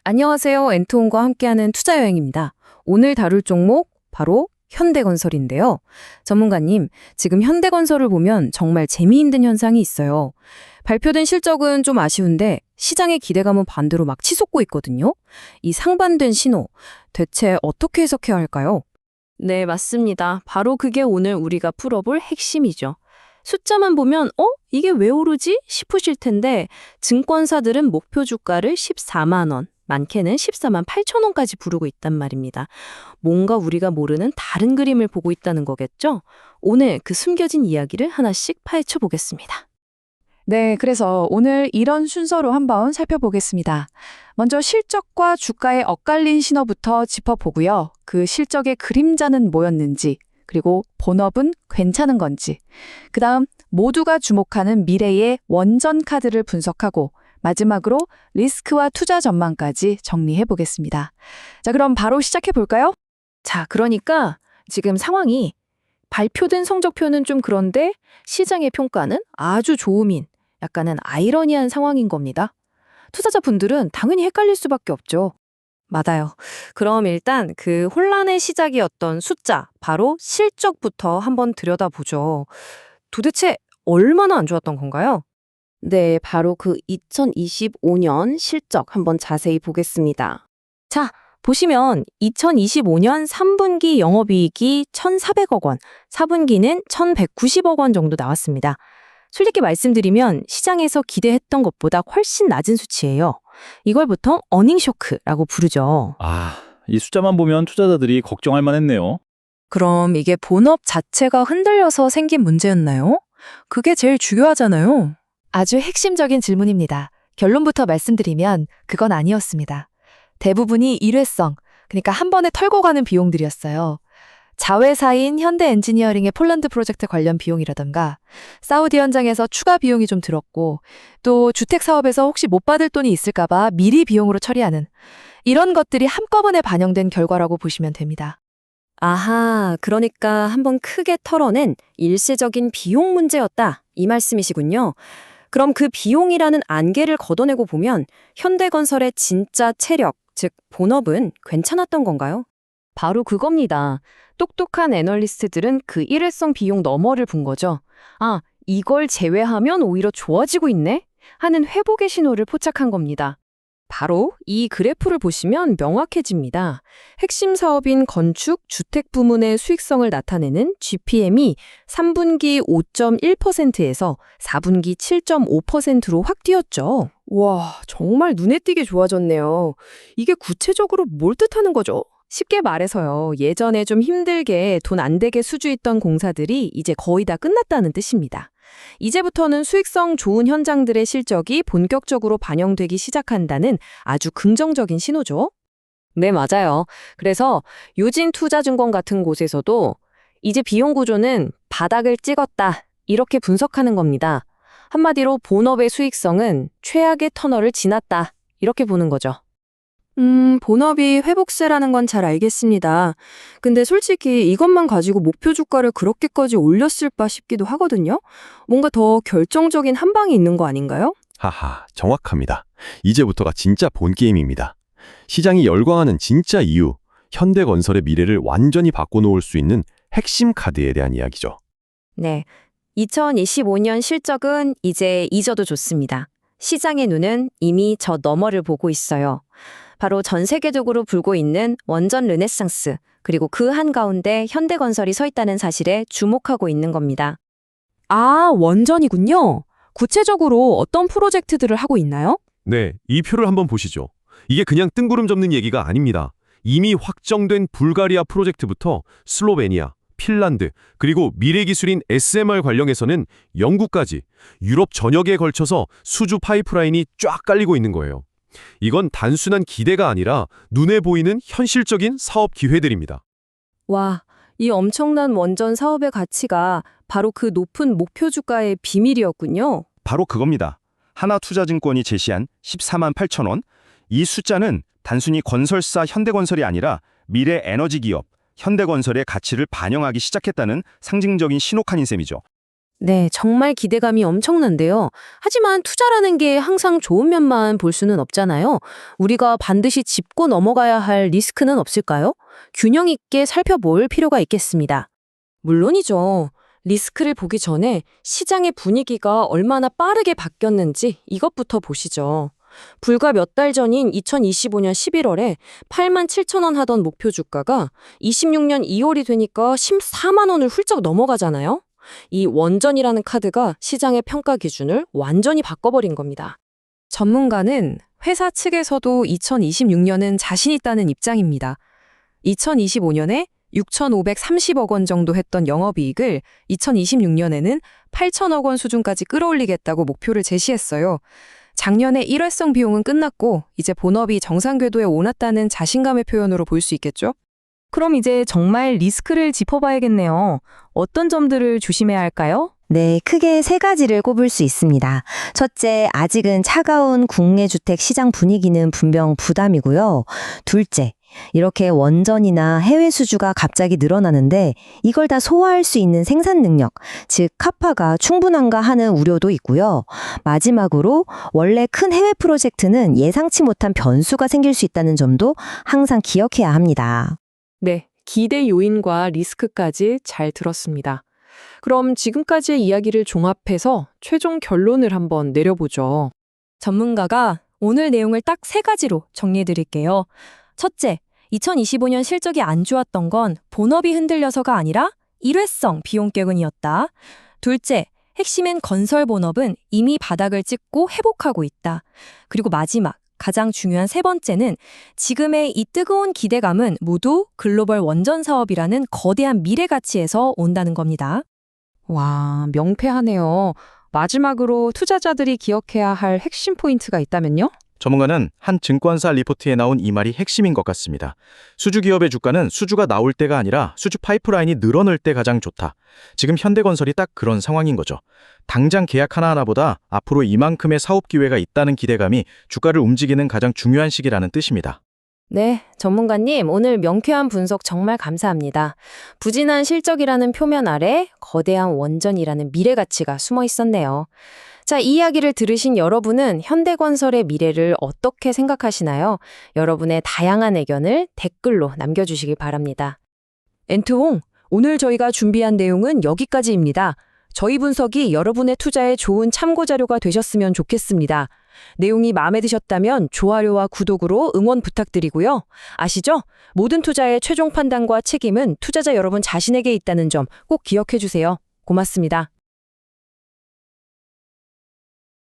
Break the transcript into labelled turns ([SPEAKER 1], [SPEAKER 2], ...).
[SPEAKER 1] 안녕하세요. 엔토온과 함께하는 투자여행입니다. 오늘 다룰 종목 바로 현대건설인데요. 전문가님, 지금 현대건설을 보면 정말 재미있는 현상이 있어요. 발표된 실적은 좀 아쉬운데 시장의 기대감은 반대로 막 치솟고 있거든요. 이 상반된 신호, 대체 어떻게 해석해야 할까요?
[SPEAKER 2] 네, 맞습니다. 바로 그게 오늘 우리가 풀어볼 핵심이죠. 숫자만 보면 이게 왜 오르지? 싶으실 텐데 증권사들은 목표 주가를 14만 원, 많게는 14만 8천 원까지 부르고 있단 말입니다. 뭔가 우리가 모르는 다른 그림을 보고 있다는 거겠죠? 오늘 그 숨겨진 이야기를 하나씩 파헤쳐 보겠습니다.
[SPEAKER 3] 네, 그래서 오늘 이런 순서로 한번 살펴보겠습니다. 먼저 실적과 주가의 엇갈린 신호부터 짚어보고요. 그 실적의 그림자는 뭐였는지, 그리고 본업은 괜찮은 건지, 그다음 모두가 주목하는 미래의 원전 카드를 분석하고 마지막으로 리스크와 투자 전망까지 정리해 보겠습니다. 자, 그럼 바로 시작해 볼까요?
[SPEAKER 2] 자, 그러니까 지금 상황이 발표된 성적표는 좀 그런데 시장의 평가는 아주 좋음인 약간은 아이러니한 상황인 겁니다. 투자자분들은 당연히 헷갈릴 수밖에 없죠. 맞아요. 그럼 일단 그 혼란의 시작이었던 숫자, 바로 실적부터 한번 들여다보죠. 도대체 얼마나 안 좋았던 건가요? 네, 바로 그 2025년 실적 한번 자세히 보겠습니다. 자, 보시면 2025년 3분기 영업이익이 1,400억 원, 4분기는 1,190억 원 정도 나왔습니다. 솔직히 말씀드리면 시장에서 기대했던 것보다 훨씬 낮은 수치예요. 이걸 보통 어닝 쇼크라고 부르죠.
[SPEAKER 4] 이 숫자만 보면 투자자들이 걱정할 만했네요.
[SPEAKER 1] 그럼 이게 본업 자체가 흔들려서 생긴 문제였나요? 그게 제일 중요하잖아요.
[SPEAKER 3] 아주 핵심적인 질문입니다. 결론부터 말씀드리면 그건 아니었습니다. 대부분이 일회성, 그러니까 한 번에 털고 가는 비용들이었어요. 자회사인 현대엔지니어링의 폴란드 프로젝트 관련 비용이라던가 사우디 현장에서 추가 비용이 좀 들었고 또 주택 사업에서 혹시 못 받을 돈이 있을까 봐 미리 비용으로 처리하는 이런 것들이 한꺼번에 반영된 결과라고 보시면 됩니다.
[SPEAKER 2] 아하, 그러니까 한번 크게 털어낸 일시적인 비용 문제였다. 이 말씀이시군요. 그럼 그 비용이라는 안개를 걷어내고 보면 현대건설의 진짜 체력, 즉 본업은 괜찮았던 건가요? 바로 그겁니다. 똑똑한 애널리스트들은 그 일회성 비용 너머를 본 거죠. 아, 이걸 제외하면 오히려 좋아지고 있네? 하는 회복의 신호를 포착한 겁니다. 바로 이 그래프를 보시면 명확해집니다. 핵심 사업인 건축, 주택 부문의 수익성을 나타내는 GPM이 3분기 5.1%에서 4분기 7.5%로 확 뛰었죠. 와, 정말 눈에 띄게 좋아졌네요. 이게 구체적으로 뭘 뜻하는 거죠? 쉽게 말해서요. 예전에 좀 힘들게 돈 안 되게 수주했던 공사들이 이제 거의 다 끝났다는 뜻입니다. 이제부터는 수익성 좋은 현장들의 실적이 본격적으로 반영되기 시작한다는 아주 긍정적인 신호죠. 네, 맞아요. 그래서 유진투자증권 같은 곳에서도 이제 비용 구조는 바닥을 찍었다, 이렇게 분석하는 겁니다. 한마디로 본업의 수익성은 최악의 터널을 지났다, 이렇게 보는 거죠. 본업이 회복세라는 건 잘 알겠습니다. 근데 솔직히 이것만 가지고 목표 주가를 그렇게까지 올렸을까 싶기도 하거든요. 뭔가 더 결정적인 한 방이 있는 거 아닌가요?
[SPEAKER 5] 하하, 정확합니다. 이제부터가 진짜 본 게임입니다. 시장이 열광하는 진짜 이유, 현대건설의 미래를 완전히 바꿔놓을 수 있는 핵심 카드에 대한 이야기죠.
[SPEAKER 2] 네. 2025년 실적은 이제 잊어도 좋습니다. 시장의 눈은 이미 저 너머를 보고 있어요. 바로 전 세계적으로 불고 있는 원전 르네상스, 그리고 그 한가운데 현대건설이 서 있다는 사실에 주목하고 있는 겁니다. 아, 원전이군요. 구체적으로 어떤 프로젝트들을 하고 있나요?
[SPEAKER 6] 네, 이 표를 한번 보시죠. 이게 그냥 뜬구름 접는 얘기가 아닙니다. 이미 확정된 불가리아 프로젝트부터 슬로베니아, 핀란드, 그리고 미래기술인 SMR 관련해서는 영국까지 유럽 전역에 걸쳐서 수주 파이프라인이 쫙 깔리고 있는 거예요. 이건 단순한 기대가 아니라 눈에 보이는 현실적인 사업 기회들입니다.
[SPEAKER 2] 와, 이 엄청난 원전 사업의 가치가 바로 그 높은 목표 주가의 비밀이었군요.
[SPEAKER 7] 바로 그겁니다. 하나투자증권이 제시한 14만 8천 원. 이 숫자는 단순히 건설사 현대건설이 아니라 미래 에너지 기업 현대건설의 가치를 반영하기 시작했다는 상징적인 신호칸인 셈이죠.
[SPEAKER 1] 네, 정말 기대감이 엄청난데요. 하지만 투자라는 게 항상 좋은 면만 볼 수는 없잖아요. 우리가 반드시 짚고 넘어가야 할 리스크는 없을까요? 균형 있게 살펴볼 필요가 있겠습니다.
[SPEAKER 2] 물론이죠. 리스크를 보기 전에 시장의 분위기가 얼마나 빠르게 바뀌었는지 이것부터 보시죠. 불과 몇 달 전인 2025년 11월에 8만 7천 원 하던 목표 주가가 26년 2월이 되니까 14만 원을 훌쩍 넘어가잖아요. 이 원전이라는 카드가 시장의 평가 기준을 완전히 바꿔버린 겁니다.
[SPEAKER 1] 전문가는 회사 측에서도 2026년은 자신 있다는 입장입니다. 2025년에 6,530억 원 정도 했던 영업이익을 2026년에는 8천억 원 수준까지 끌어올리겠다고 목표를 제시했어요. 작년에 일회성 비용은 끝났고 이제 본업이 정상 궤도에 오났다는 자신감의 표현으로 볼 수 있겠죠? 그럼 이제 정말 리스크를 짚어봐야겠네요. 어떤 점들을 조심해야 할까요?
[SPEAKER 8] 네, 크게 세 가지를 꼽을 수 있습니다. 첫째, 아직은 차가운 국내 주택 시장 분위기는 분명 부담이고요. 둘째, 이렇게 원전이나 해외 수주가 갑자기 늘어나는데 이걸 다 소화할 수 있는 생산 능력, 즉 카파가 충분한가 하는 우려도 있고요. 마지막으로 원래 큰 해외 프로젝트는 예상치 못한 변수가 생길 수 있다는 점도 항상 기억해야 합니다.
[SPEAKER 2] 네, 기대 요인과 리스크까지 잘 들었습니다. 그럼 지금까지의 이야기를 종합해서 최종 결론을 한번 내려보죠.
[SPEAKER 1] 전문가가 오늘 내용을 딱 세 가지로 정리해드릴게요. 첫째, 2025년 실적이 안 좋았던 건 본업이 흔들려서가 아니라 일회성 비용 때문이었다. 둘째, 핵심인 건설 본업은 이미 바닥을 찍고 회복하고 있다. 그리고 마지막, 가장 중요한 세 번째는 지금의 이 뜨거운 기대감은 모두 글로벌 원전 사업이라는 거대한 미래 가치에서 온다는 겁니다. 와, 명쾌하네요. 마지막으로 투자자들이 기억해야 할 핵심 포인트가 있다면요?
[SPEAKER 7] 전문가는 한 증권사 리포트에 나온 이 말이 핵심인 것 같습니다. 수주기업의 주가는 수주가 나올 때가 아니라 수주 파이프라인이 늘어날 때 가장 좋다. 지금 현대건설이 딱 그런 상황인 거죠. 당장 계약 하나하나보다 앞으로 이만큼의 사업 기회가 있다는 기대감이 주가를 움직이는 가장 중요한 시기라는 뜻입니다.
[SPEAKER 1] 네, 전문가님, 오늘 명쾌한 분석 정말 감사합니다. 부진한 실적이라는 표면 아래 거대한 원전이라는 미래 가치가 숨어 있었네요. 자, 이 이야기를 들으신 여러분은 현대건설의 미래를 어떻게 생각하시나요? 여러분의 다양한 의견을 댓글로 남겨주시기 바랍니다.
[SPEAKER 2] 엔트홍, 오늘 저희가 준비한 내용은 여기까지입니다. 저희 분석이 여러분의 투자에 좋은 참고 자료가 되셨으면 좋겠습니다. 내용이 마음에 드셨다면 좋아요와 구독으로 응원 부탁드리고요. 아시죠? 모든 투자의 최종 판단과 책임은 투자자 여러분 자신에게 있다는 점 꼭 기억해 주세요. 고맙습니다.